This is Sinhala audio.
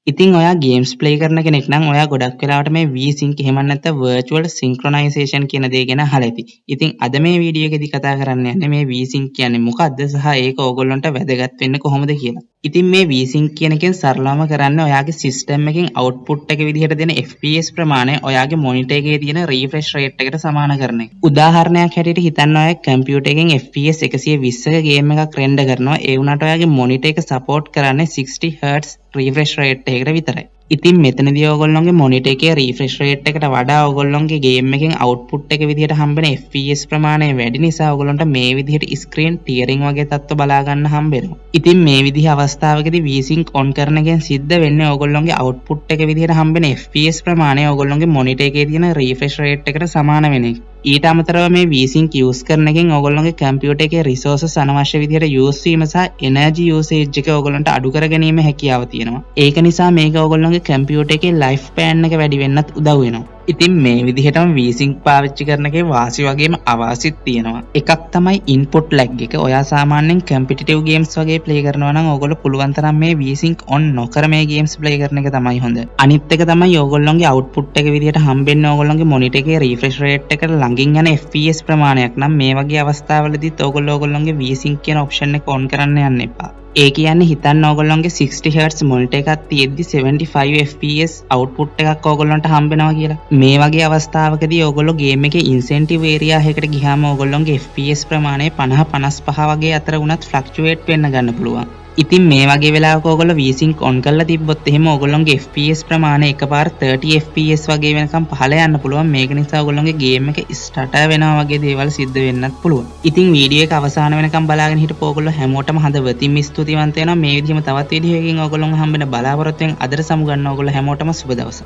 ඉතින් ඔයා ගේම්ස් ප්ලේ කරන කෙනෙක් නම් ඔයා ගොඩක් වෙලාවට මේ V-Sync එහෙම නැත්නම් virtual synchronization කියන දේ ගැන අහලා ඇති. ඉතින් අද මේ වීඩියෝ එකේදී කතා කරන්න යන්නේ මේ V-Sync කියන්නේ මොකක්ද සහ ඒක ඕගොල්ලන්ට වැදගත් වෙන්නේ කොහොමද කියලා. ඉතින් මේ V-Sync කියන එකෙන් සරලවම කරන්නේ ඔයාගේ සිස්ටම් එකෙන් output එක විදිහට දෙන FPS ප්‍රමාණය ඔයාගේ මොනිටර් එකේ තියෙන refresh rate එකට සමාන කරන එක. උදාහරණයක් හැටියට හිතන්න ඔයා කම්පියුටර් එකෙන් FPS 120ක ගේම් එකක් රෙන්ඩර් කරනවා. ඒ වුණාට ඔයාගේ මොනිටර් එක support කරන්නේ 60 Hz refresh rate එකකට විතරයි. ඉතින් මෙතනදී ඔයගොල්ලෝගේ මොනිටර් එකේ refresh rate එකට වඩා ඔයගොල්ලෝගේ ගේම් එකෙන් output එක විදිහට හම්බෙන FPS ප්‍රමාණය වැඩි නිසා ඔයගොල්ලන්ට මේ විදිහට screen tearing වගේ තත්ත්ව බලා ගන්න හම්බෙනවා. ඉතින් මේ විදිහ අවස්ථාවකදී V-Sync on කරන එකෙන් සිද්ධ වෙන්නේ ඔයගොල්ලෝගේ output එක විදිහට හම්බෙන FPS ප්‍රමාණය ඔයගොල්ලෝගේ මොනිටර් එකේ තියෙන refresh rate එකට සමාන වෙන එක. ඊට අමතරව මේ V-Sync use කරන එකෙන් ඔයගොල්ලෝගේ කම්පියුටර් එකේ resources අනවශ්‍ය විදිහට use වීම සහ energy usage එක ඔයගොල්ලන්ට අඩු කර ගැනීම හැකියාව තියෙනවා. ඒක නිසා මේක ඔයගොල්ලෝගේ කම්පියුටර් එකේ life span එක වැඩි වෙන්නත් උදව් වෙනවා. ඉතින් මේ විදිහටම V-Sync පාවිච්චි කරන එකේ වාසි වගේම අවාසිත් තියෙනවා. එකක් තමයි input lag එක. ඔයා සාමාන්‍යයෙන් competitive games වගේ play කරනවා නම් ඔයගොල්ලෝ පුළුවන් තරම් මේ V-Sync on නොකර මේ games play කරන එක තමයි හොඳ. අනිත් එක තමයි ඔයගොල්ලෝගේ output එක විදිහට හම්බෙන්නේ ඔයගොල්ලෝගේ monitor එකේ refresh rate එකට ළඟින් යන FPS ප්‍රමාණයක් නම් මේ වගේ අවස්ථාවලදීත් ඔයගොල්ලෝගේ V-Sync කියන option එක on කරන්න යන්න එපා. ඒ කියන්නේ හිතන්න ඔයගොල්ලෝගේ 60 Hz monitor එකක් තියෙද්දි 75 FPS output එකක් ඔයගොල්ලන්ට හම්බෙනවා කියලා. මේ වගේ අවස්ථාවකදී ඔයගොල්ලෝ ගේම් එකේ incentive area එකකට ගියාම ඔයගොල්ලෝගේ FPS ප්‍රමාණය 50-55 වගේ අතර වුණත් fluctuate වෙන්න ගන්න පුළුවන්. ඉතින් මේ වගේ වෙලාවක ඔයගොල්ලෝ V-Sync on කරලා තිබ්බොත් එහෙම ඔයගොල්ලෝගේ FPS ප්‍රමාණය එකපාර 30 FPS වගේ වෙනකම් පහළ යන්න පුළුවන්. මේක නිසා ඔයගොල්ලෝගේ ගේම් එක ස්ටටර් වෙනවා වගේ දේවල් සිද්ධ වෙන්නත් පුළුවන්. ඉතින් වීඩියෝ එක අවසාන වෙනකම් බලාගෙන හිටපු ඔයගොල්ලෝ හැමෝටම හදවතින්ම ස්තුතිවන්ත වෙනවා. මේ විදිහම තවත් වීඩියෝ එකකින් ඔයගොල්ලෝ හම්බෙන බලාපොරොත්තුෙන් අදට සමුගන්න ඔයගොල්ලෝ හැමෝටම සුබ දවසක්.